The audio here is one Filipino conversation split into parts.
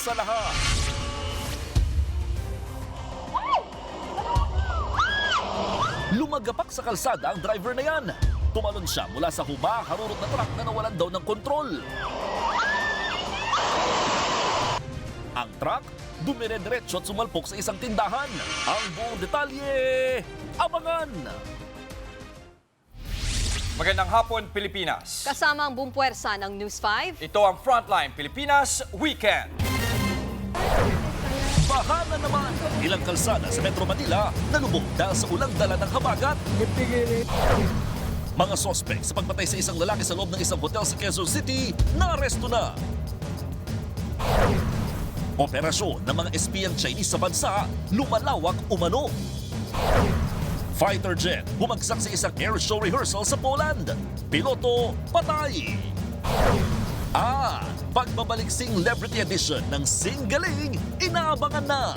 sa lahat. Lumagapak sa kalsada ang driver na yan. Tumalon siya mula sa humaharurot na truck na nawalan daw ng kontrol. Ang truck, dumire-diretso at sumalpok sa isang tindahan. Ang buong detalye, abangan! Magandang hapon, Pilipinas. Kasama ang buong puwersa ng News 5. Ito ang Frontline Pilipinas Weekend. Baha na naman ilang kalsada sa Metro Manila na lubog dahil sa ulang dala ng habagat. Mga sospek sa pagpatay sa isang lalaki sa loob ng isang hotel sa Quezon City, naaresto na. Operasyon ng mga espiyang Chinese sa bansa, lumalawak umano. Fighter jet bumagsak sa isang air show rehearsal sa Poland. Piloto, patay. Pagbabalik Celebrity Edition ng Singaling, inaabangan na.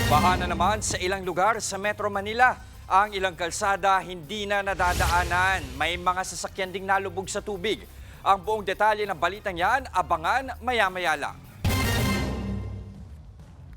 Baha na naman sa ilang lugar sa Metro Manila. Ang ilang kalsada hindi na nadadaanan. May mga sasakyan ding nalubog sa tubig. Ang buong detalye ng balitang yan, abangan maya-maya lang.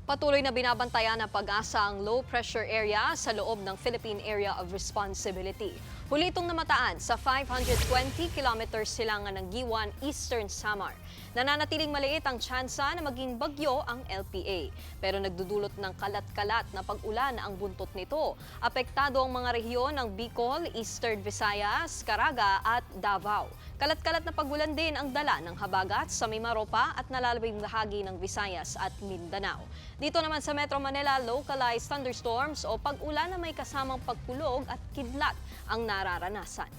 Patuloy na binabantayan ng Pag-asa ang low pressure area sa loob ng Philippine Area of Responsibility. Huli itong namataan sa 520 kilometers silangan ng Giwan, Eastern Samar. Nananatiling maliit ang tsansa na maging bagyo ang LPA. Pero nagdudulot ng kalat-kalat na pag-ulan ang buntot nito. Apektado ang mga rehiyon ng Bicol, Eastern Visayas, Caraga at Davao. Kalat-kalat na pag-ulan din ang dala ng habagat sa Mimaropa at nalalabing bahagi ng Visayas at Mindanao. Dito naman sa Metro Manila, localized thunderstorms o pag-ulan na may kasamang pagkulog at kidlat ang nararanasan.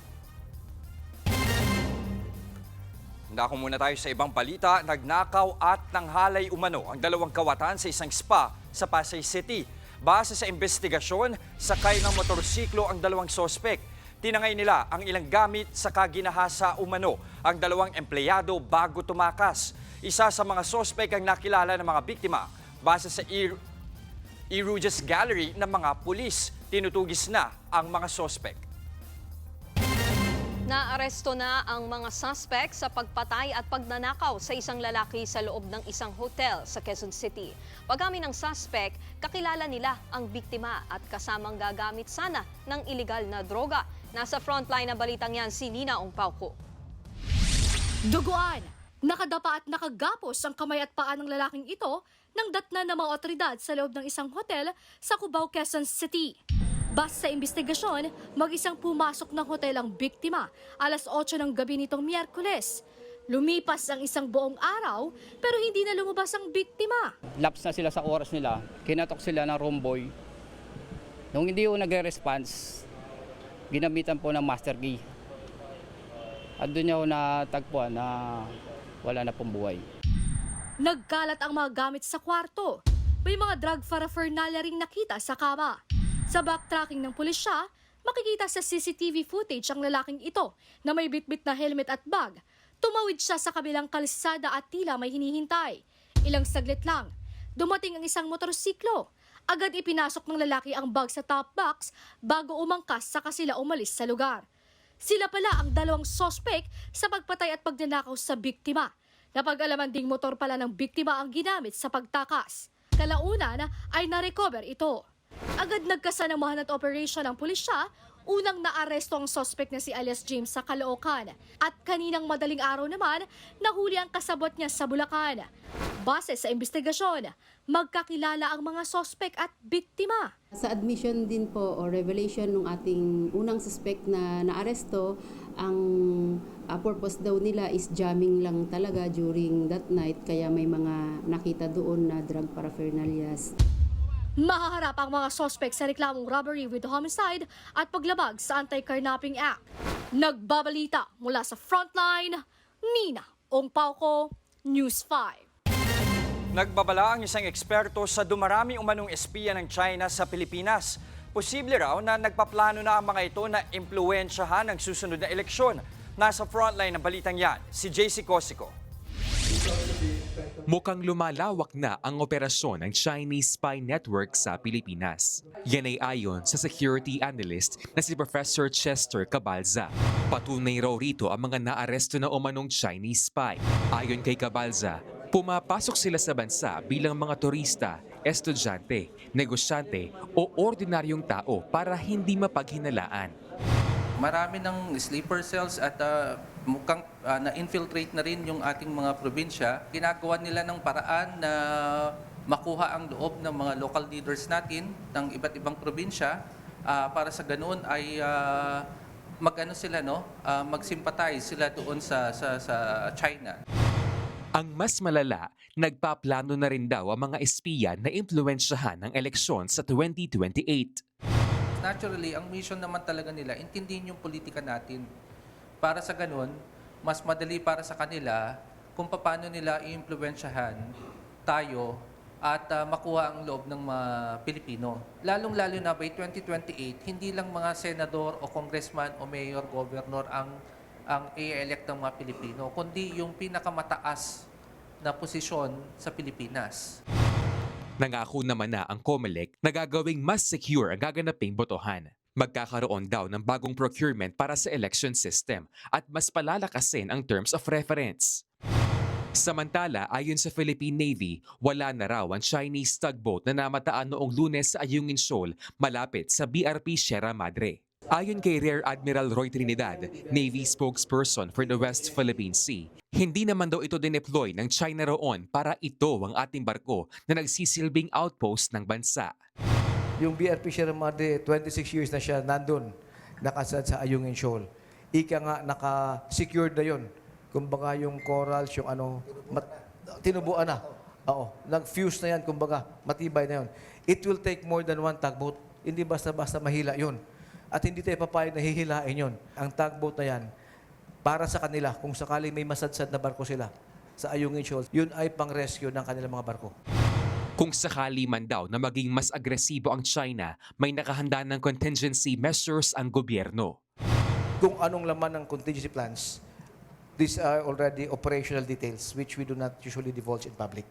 Dako muna tayo sa ibang balita. Nagnakaw at nanghalay umano ang dalawang kawatan sa isang spa sa Pasay City. Base sa investigasyon, sakay ng motorsiklo ang dalawang sospek. Tinangay nila ang ilang gamit sa kaginahasa umano ang dalawang empleyado bago tumakas. Isa sa mga sospek ang nakilala ng mga biktima. Base sa E-Ruges Gallery ng mga pulis, tinutugis na ang mga sospek. Naaresto na ang mga suspect sa pagpatay at pagnanakaw sa isang lalaki sa loob ng isang hotel sa Quezon City. Pag-amin ng suspect, kakilala nila ang biktima at kasamang gagamit sana ng iligal na droga. Nasa frontline na balitang yan si Nina Ongpauco. Duguan, nakadapa at nakagapos ang kamay at paa ng lalaking ito nang datnan ng mga otoridad sa loob ng isang hotel sa Cubao, Quezon City. Base sa investigasyon, mag-isang pumasok ng hotel ang biktima alas 8 ng gabi nitong Miyerkules. Lumipas ang isang buong araw pero hindi na lumabas ang biktima. Lapse na sila sa oras nila, kinatok sila ng room boy. Nung hindi ko nagre-response, ginamitan po ng master key. At doon niya ako natagpuan na wala na pong buhay. Nagkalat ang mga gamit sa kwarto. May mga drug paraphernalia ring nakita sa kama. Sa backtracking ng pulisya, makikita sa CCTV footage ang lalaking ito na may bitbit na helmet at bag. Tumawid siya sa kabilang kalsada at tila may hinihintay. Ilang saglit lang, dumating ang isang motorsiklo. Agad ipinasok ng lalaki ang bag sa top box bago umangkas saka sila umalis sa lugar. Sila pala ang dalawang sospek sa pagpatay at pagnanakaw sa biktima. Napag-alaman ding motor pala ng biktima ang ginamit sa pagtakas. Kalaunan ay na-recover ito. Agad nagkasanamahan at operation ng pulisya, unang naaresto ang suspect na si alias James sa Caloocan. At kaninang madaling araw naman, nahuli ang kasabot niya sa Bulacan. Base sa investigasyon, magkakilala ang mga suspect at biktima. Sa admission din po o revelation ng ating unang suspect na naaresto, ang purpose daw nila is jamming lang talaga during that night, kaya may mga nakita doon na drug paraphernalias. Mahaharap ang mga suspect sa reklamong robbery with homicide at paglabag sa Anti-Carnapping Act. Nagbabalita mula sa Frontline, Nina Ongpauco, News 5. Nagbabala ang isang eksperto sa dumarami umanong espiya ng China sa Pilipinas. Posible raw na nagpaplano na ang mga ito na impluwensyahan ang susunod na eleksyon. Nasa frontline ng balitang yan, si JC Cosico. Mukhang lumalawak na ang operasyon ng Chinese spy network sa Pilipinas. Yan ay ayon sa security analyst na si Professor Chester Cabalza. Patunay raw rito ang mga naaresto na umanong Chinese spy. Ayon kay Cabalza, pumapasok sila sa bansa bilang mga turista, estudyante, negosyante o ordinaryong tao para hindi mapaghinalaan. Marami ng sleeper cells at mukhang na-infiltrate na rin yung ating mga probinsya. Ginagawa nila ng paraan na makuha ang loob ng mga local leaders natin ng iba't ibang probinsya para sa ganoon ay mag-sympathize sila doon sa China. Ang mas malala, nagpaplano na rin daw ang mga espiya na impluwensyahan ng eleksyon sa 2028. Naturally, ang mission naman talaga nila, intindihin yung politika natin. Para sa ganun, mas madali para sa kanila kung paano nila i-impluwensyahan tayo at makuha ang loob ng mga Pilipino. Lalong-lalo na by 2028, hindi lang mga senador o congressman o mayor, governor ang i-elect ng mga Pilipino, kundi yung pinakamataas na posisyon sa Pilipinas. Nangako naman na ang COMELEC na gagawing mas secure ang gaganaping botohan. Magkakaroon daw ng bagong procurement para sa election system at mas palalakasin ang terms of reference. Samantala, ayon sa Philippine Navy, wala na raw ang Chinese tugboat na namataan noong Lunes sa Ayungin Shoal malapit sa BRP Sierra Madre. Ayon kay Rear Admiral Roy Trinidad, Navy spokesperson for the West Philippine Sea, hindi naman daw ito dineploy ng China roon para ito ang ating barko na nagsisilbing outpost ng bansa. Yung BRP Sierra Madre, 26 years na siya nandun, nakasad sa Ayungin Shoal. Ika nga, naka-secured na yun. Kumbaga yung corals, yung tinubuan na. Oo, nag-fuse na yan, kumbaga, matibay na yun. It will take more than one tugboat. Hindi basta-basta mahila yun. At hindi tayo papayag na hihilain yun. Ang tugboat na yan, para sa kanila, kung sakaling may masadsad na barko sila sa Ayungin Shoal, yun ay pang-rescue ng kanilang mga barko. Kung sakali man daw na maging mas agresibo ang China, may nakahanda ng contingency measures ang gobyerno. Kung anong laman ng contingency plans, these are already operational details which we do not usually divulge in public.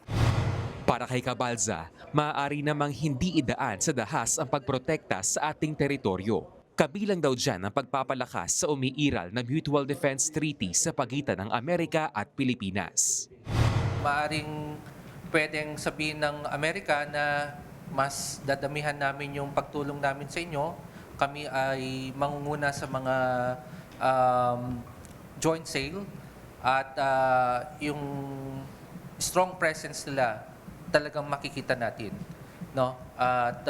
Para kay Cabalza, maaari namang hindi idaan sa dahas ang pagprotekta sa ating teritoryo. Kabilang daw dyan ang pagpapalakas sa umiiral na Mutual Defense Treaty sa pagitan ng Amerika at Pilipinas. Maaring pwedeng sabihin ng Amerika na mas dadamihan namin yung pagtulong namin sa inyo. Kami ay mangunguna sa mga joint sale at yung strong presence nila talagang makikita natin. No? At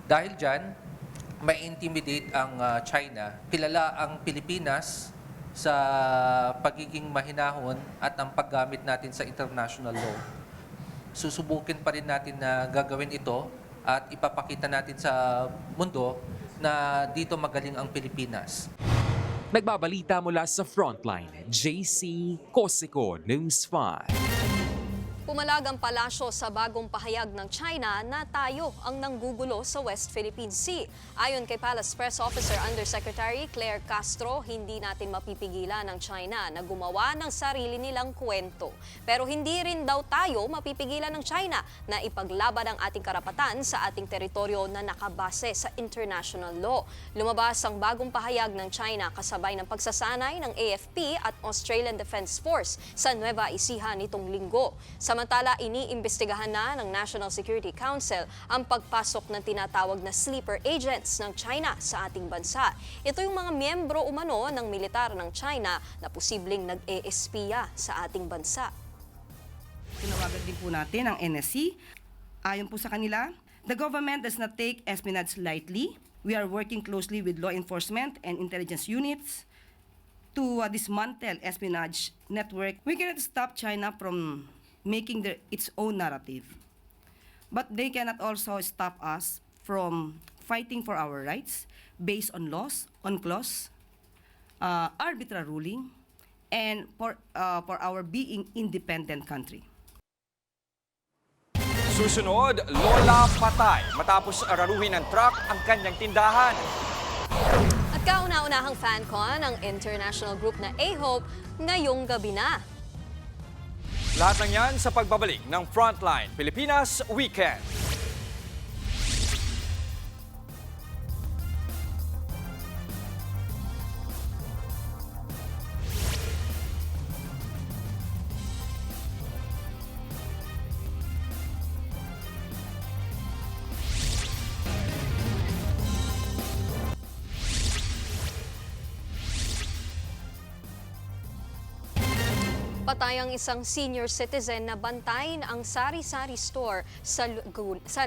dahil dyan, may intimidate ang China. Kilala ang Pilipinas sa pagiging mahinahon at ang paggamit natin sa international law. Susubukin pa rin natin na gagawin ito at ipapakita natin sa mundo na dito magaling ang Pilipinas. Nagbabalita mula sa Frontline, JC Cosico, News 5. Pumalag ang palasyo sa bagong pahayag ng China na tayo ang nanggugulo sa West Philippine Sea. Ayon kay Palace Press Officer Undersecretary Claire Castro, hindi natin mapipigilan ng China na gumawa ng sarili nilang kwento. Pero hindi rin daw tayo mapipigilan ng China na ipaglaban ang ating karapatan sa ating teritoryo na nakabase sa international law. Lumabas ang bagong pahayag ng China kasabay ng pagsasanay ng AFP at Australian Defence Force sa Nueva Ecija nitong linggo. Samantala, iniimbestigahan na ng National Security Council ang pagpasok ng tinatawag na sleeper agents ng China sa ating bansa. Ito yung mga miyembro umano ng militar ng China na posibleng nag-e-espiya sa ating bansa. Tinawagan din po natin ang NSC. Ayon po sa kanila, the government does not take espionage lightly. We are working closely with law enforcement and intelligence units to dismantle espionage network. We cannot stop China from making its own narrative. But they cannot also stop us from fighting for our rights based on laws, on clause, arbitrary ruling, and for our being independent country. Susunod, Lola patay matapos araruhin ng truck ang kanyang tindahan. At kauna-unahang FanCon ng international group na A-Hope ngayong gabi na. Lahat ng yan sa pagbabalik ng Frontline Pilipinas Weekend. Patay ang isang senior citizen na bantayan ang sari-sari store sa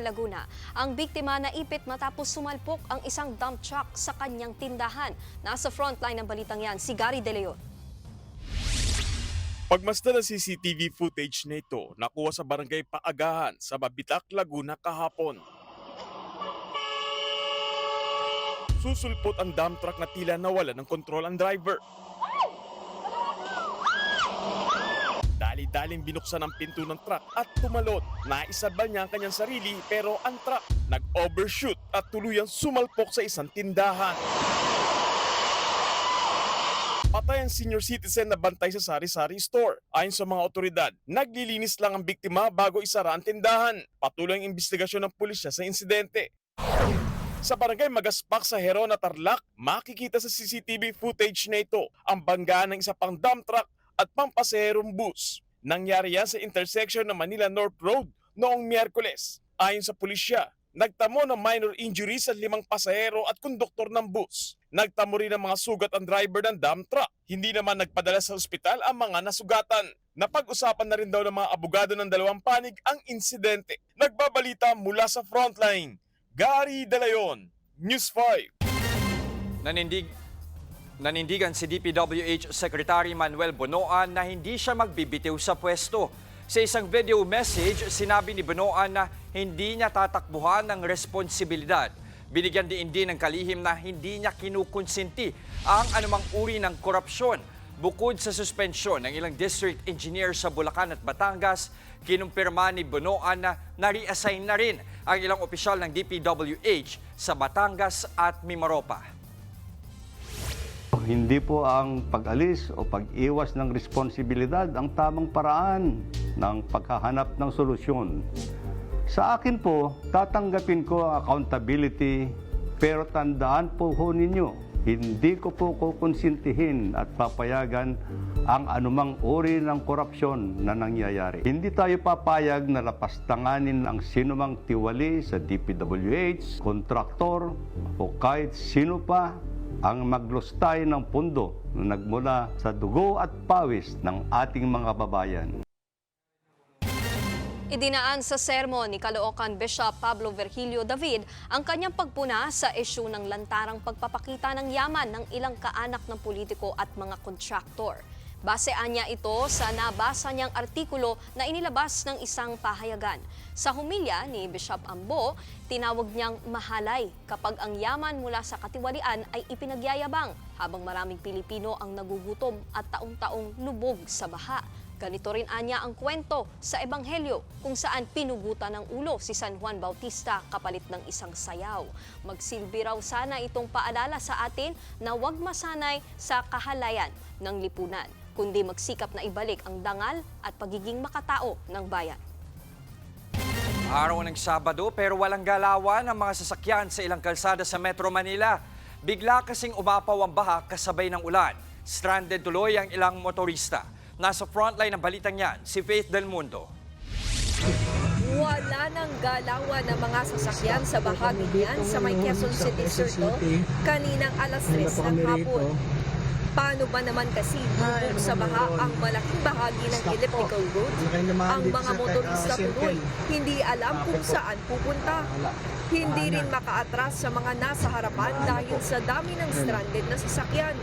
Laguna. Ang biktima naipit matapos sumalpok ang isang dump truck sa kanyang tindahan. Nasa frontline ng balitang yan, si Gary De Leon. Pagmasdan ng CCTV footage na ito, nakuha sa barangay Paagahan sa Mabitak, Laguna kahapon. Susulpot ang dump truck na tila nawala ng kontrol ang driver. Dali-daling binuksan ang pinto ng truck at tumalon. Naisabal niya ang kanyang sarili pero ang truck nag-overshoot at tuluyang sumalpok sa isang tindahan. Patay ang senior citizen na bantay sa sari-sari store. Ayon sa mga otoridad, naglilinis lang ang biktima bago isara ang tindahan. Patuloy ang investigasyon ng pulisya sa insidente. Sa barangay Magaspak sa Herona, Tarlac, makikita sa CCTV footage na ito ang banggaan ng isa pang dump truck at pampasaherong bus. Nangyari yan sa intersection ng Manila North Road noong Miyerkules. Ayon sa pulisya, nagtamo ng minor injuries sa 5 pasahero at konduktor ng bus. Nagtamo rin ng mga sugat ang driver ng dump truck. Hindi naman nagpadala sa ospital ang mga nasugatan. Napag-usapan na rin daw ng mga abogado ng dalawang panig ang insidente. Nagbabalita mula sa Frontline, Gary De Leon, News 5. Nanindigan si DPWH Secretary Manuel Bonoan na hindi siya magbibitiw sa pwesto. Sa isang video message, sinabi ni Bonoan na hindi niya tatakbuhan ng responsibilidad. Binigyan din ng kalihim na hindi niya kinukonsinti ang anumang uri ng korupsyon. Bukod sa suspensyon ng ilang district engineer sa Bulacan at Batangas, kinumpirma ni Bonoan na na-reassign na rin ang ilang opisyal ng DPWH sa Batangas at Mimaropa. Hindi po ang pag-alis o pag-iwas ng responsibilidad ang tamang paraan ng paghahanap ng solusyon. Sa akin po, tatanggapin ko ang accountability, pero tandaan po ninyo, hindi ko po kukonsintihin at papayagan ang anumang uri ng korupsyon na nangyayari. Hindi tayo papayag na lapastanganin ang sinumang tiwali sa DPWH, kontraktor o kahit sino pa ang maglustay ng pundo na nagmula sa dugo at pawis ng ating mga babayan. Idinaan sa sermon ni Caloocan Bishop Pablo Virgilio David ang kanyang pagpuna sa isyu ng lantarang pagpapakita ng yaman ng ilang kaanak ng politiko at mga kontraktor. Basean niya ito sa nabasa niyang artikulo na inilabas ng isang pahayagan. Sa humilya ni Bishop Ambo, tinawag niyang mahalay kapag ang yaman mula sa katiwalian ay ipinagyayabang habang maraming Pilipino ang nagugutom at taong-taong lubog sa baha. Ganito rin anya ang kwento sa Ebanghelyo kung saan pinugutan ng ulo si San Juan Bautista kapalit ng isang sayaw. Magsilbi raw sana itong paalala sa atin na huwag masanay sa kahalayan ng lipunan, kundi magsikap na ibalik ang dangal at pagiging makatao ng bayan. Araw ng Sabado pero walang galawan ang mga sasakyan sa ilang kalsada sa Metro Manila. Bigla kasing umapaw ang baha kasabay ng ulan. Stranded tuloy ang ilang motorista. Nasa frontline ng balitang yan, si Faith Del Mundo. Wala nang galawan ng mga sasakyan sa bahagi niyan sa may Quezon City Circle kaninang alas 3 ng hapon. Paano ba naman kasi bubog sa baha ang malaking bahagi ng elliptical road? Ang mga motorista tuloy hindi alam kung saan pupunta. Hindi rin makaatras sa mga nasa harapan dahil sa dami ng stranded na sasakyan.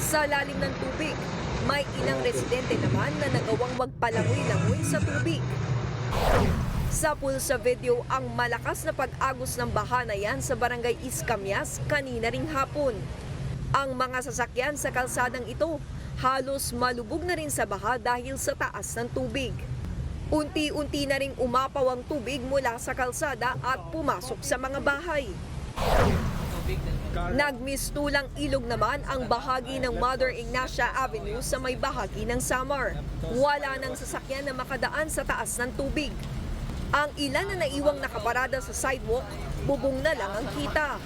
Sa lalim ng tubig, may ilang residente naman na nagawang magpalangoy-langoy sa tubig. Sa pulsa video, ang malakas na pag-agos ng baha na yan sa barangay Iscamias kanina ring hapon. Ang mga sasakyan sa kalsadang ito halos malubog na rin sa baha dahil sa taas ng tubig. Unti-unti na ring umapaw ang tubig mula sa kalsada at pumasok sa mga bahay. Nagmistulang ilog naman ang bahagi ng Mother Ignacia Avenue sa may bahagi ng Samar. Wala nang sasakyan na makadaan sa taas ng tubig. Ang ilan na naiwang nakaparada sa sidewalk, bubong na lang ang kita.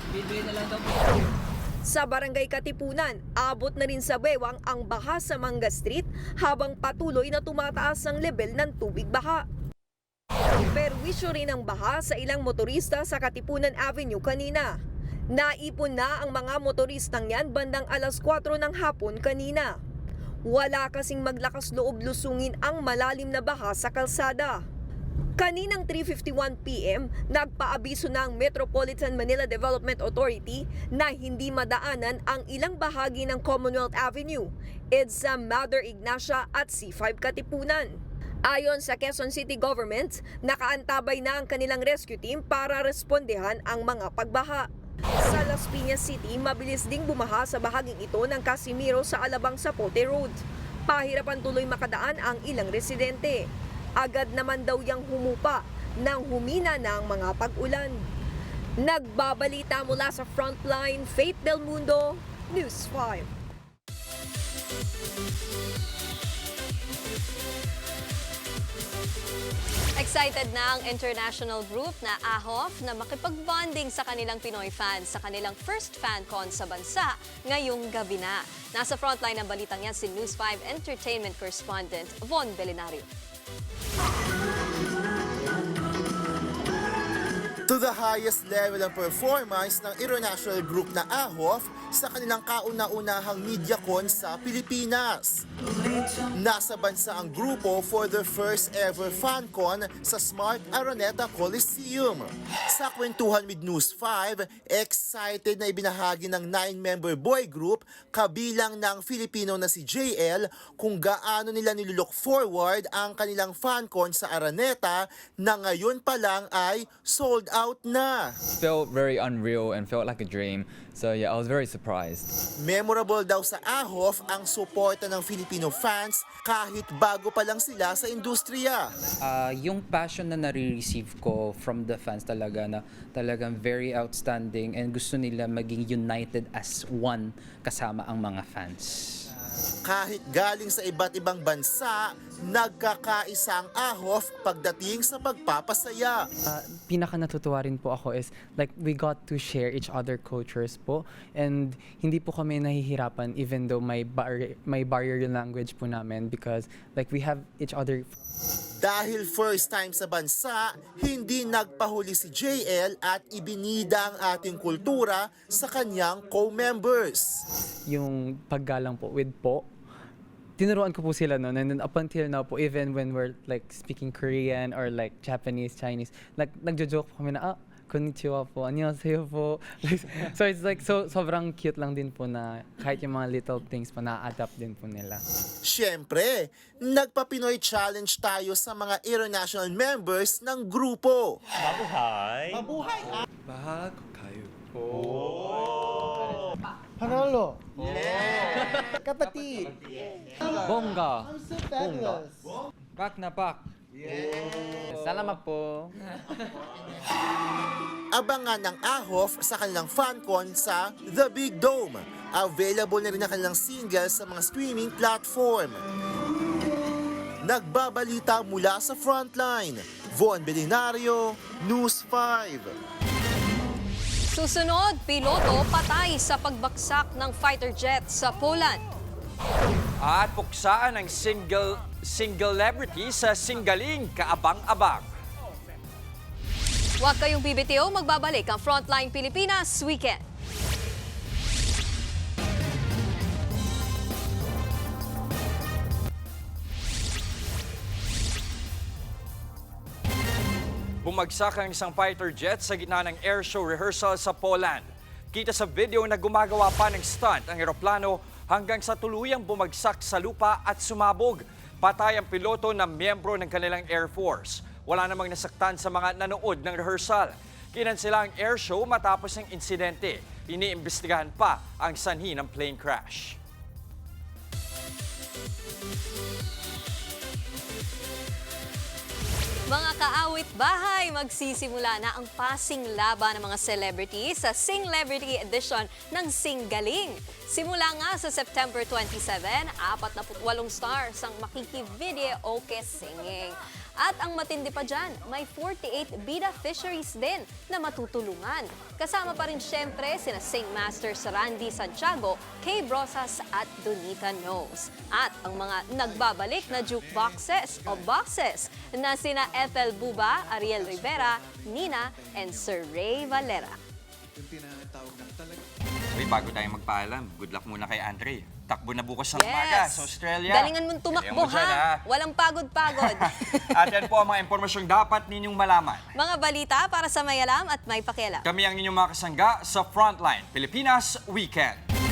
Sa Barangay Katipunan, abot na rin sa bewang ang baha sa Manga Street habang patuloy na tumataas ang level ng tubig baha. Perwisyo rin ang baha sa ilang motorista sa Katipunan Avenue kanina. Naipon na ang mga motoristang yan bandang alas 4 ng hapon kanina. Wala kasing maglakas loob lusungin ang malalim na baha sa kalsada. Kaninang 3:51 PM, nagpaabiso na ang Metropolitan Manila Development Authority na hindi madaanan ang ilang bahagi ng Commonwealth Avenue, EDSA Mother Ignacia at C5 Katipunan. Ayon sa Quezon City Government, nakaantabay na ang kanilang rescue team para respondehan ang mga pagbaha. Sa Las Piñas City, mabilis ding bumaha sa bahaging ito ng Casimiro sa Alabang Zapote Road. Pahirapan tuloy makadaan ang ilang residente. Agad naman daw yang humupa nang humina na ang mga pag-ulan. Nagbabalita mula sa Frontline, Faith Del Mundo, News 5. Excited na ang international group na AHOF na makipag-bonding sa kanilang Pinoy fans sa kanilang first FanCon sa bansa ngayong gabi na. Nasa frontline ng balitang yan si News 5 Entertainment Correspondent Von Belenario. To the highest level ng performance ng international group na AHOF sa kanilang kauna-unahang MediaCon sa Pilipinas. Nasa bansa ang grupo for the first ever FanCon sa Smart Araneta Coliseum. Sa kwentuhan with News 5, excited na ibinahagi ng 9-member boy group kabilang ng Filipino na si JL kung gaano nila nilook forward ang kanilang FanCon sa Araneta na ngayon pa lang ay sold out na. Felt very unreal and felt like a dream. So yeah, I was very surprised. Memorable daw sa AHOF ang suporta ng Filipino fans kahit bago pa lang sila sa industriya. Yung passion na nare-receive ko from the fans talaga na talagang very outstanding and gusto nila maging united as one kasama ang mga fans. Kahit galing sa iba't ibang bansa, nagkakaisa ang AHOF pagdating sa pagpapasaya. Pinaka natutuwa rin po ako is like we got to share each other cultures po and hindi po kami nahihirapan even though may barrier yung language po namin because like we have each other. Dahil first time sa bansa, hindi nagpahuli si JL at ibinida ang ating kultura sa kanyang co-members. Yung paggalang po with po, tinuruan ko po sila noon and then up until now po even when we're like speaking Korean or like Japanese, Chinese, like nagjo-joke po kami na konnichiwa po, annyeonghaseyo po. So it's like sobrang cute lang din po na kahit yung mga little things po na-adapt din po nila. Siyempre, nagpa-Pinoy challenge tayo sa mga international members ng grupo. Mabuhay! Mabuhay! Bago kayo. Panalo! Yeah! Kapatid! Bongga! Bongga! Pak na pak! Salamat po! Abangan ng AHOF sa kanilang FanCon sa The Big Dome. Available na rin ang kanilang single sa mga streaming platform. Nagbabalita mula sa Frontline, Von Belenario, News 5. Susunod, piloto patay sa pagbagsak ng fighter jet sa Poland. At puksaan ng single celebrity sa Singaling kaabang-abang. Huwag kayong bibitiw, magbabalik ang Frontline Pilipinas Weekend. Bumagsak ang isang fighter jet sa gitna ng airshow rehearsal sa Poland. Kita sa video na gumagawa pa ng stunt ang eroplano hanggang sa tuluyang bumagsak sa lupa at sumabog. Patay ang piloto na miyembro ng kanilang Air Force. Wala namang nasaktan sa mga nanood ng rehearsal. Kinansela ang airshow matapos ng insidente. Iniimbestigahan pa ang sanhi ng plane crash. Mga kaawit bahay, magsisimula na ang passing laban ng mga celebrities sa Sing Celebrity Edition ng Sing Galing. Simula nga sa September 27, 48 stars ang makikivideo okay singing. At ang matindi pa dyan, may 48 bida fisheries din na matutulungan. Kasama pa rin syempre sina Sing Masters Randy Santiago, Kay Brosas at Donita Knows. At ang mga nagbabalik na jukeboxes o boxes na sina Ethel Buba, Ariel Rivera, Nina, and Sir Ray Valera. Uy, bago tayo magpaalam, good luck muna kay Andre. Takbo na bukas ng umaga sa Australia. Galingan mong tumakbo, Galingan mo dyan, ha? Walang pagod-pagod. At yan po ang mga impormasyong dapat ninyong malaman. Mga balita para sa may alam at may pakialam. Kami ang inyong mga kasangga sa Frontline Pilipinas Weekend.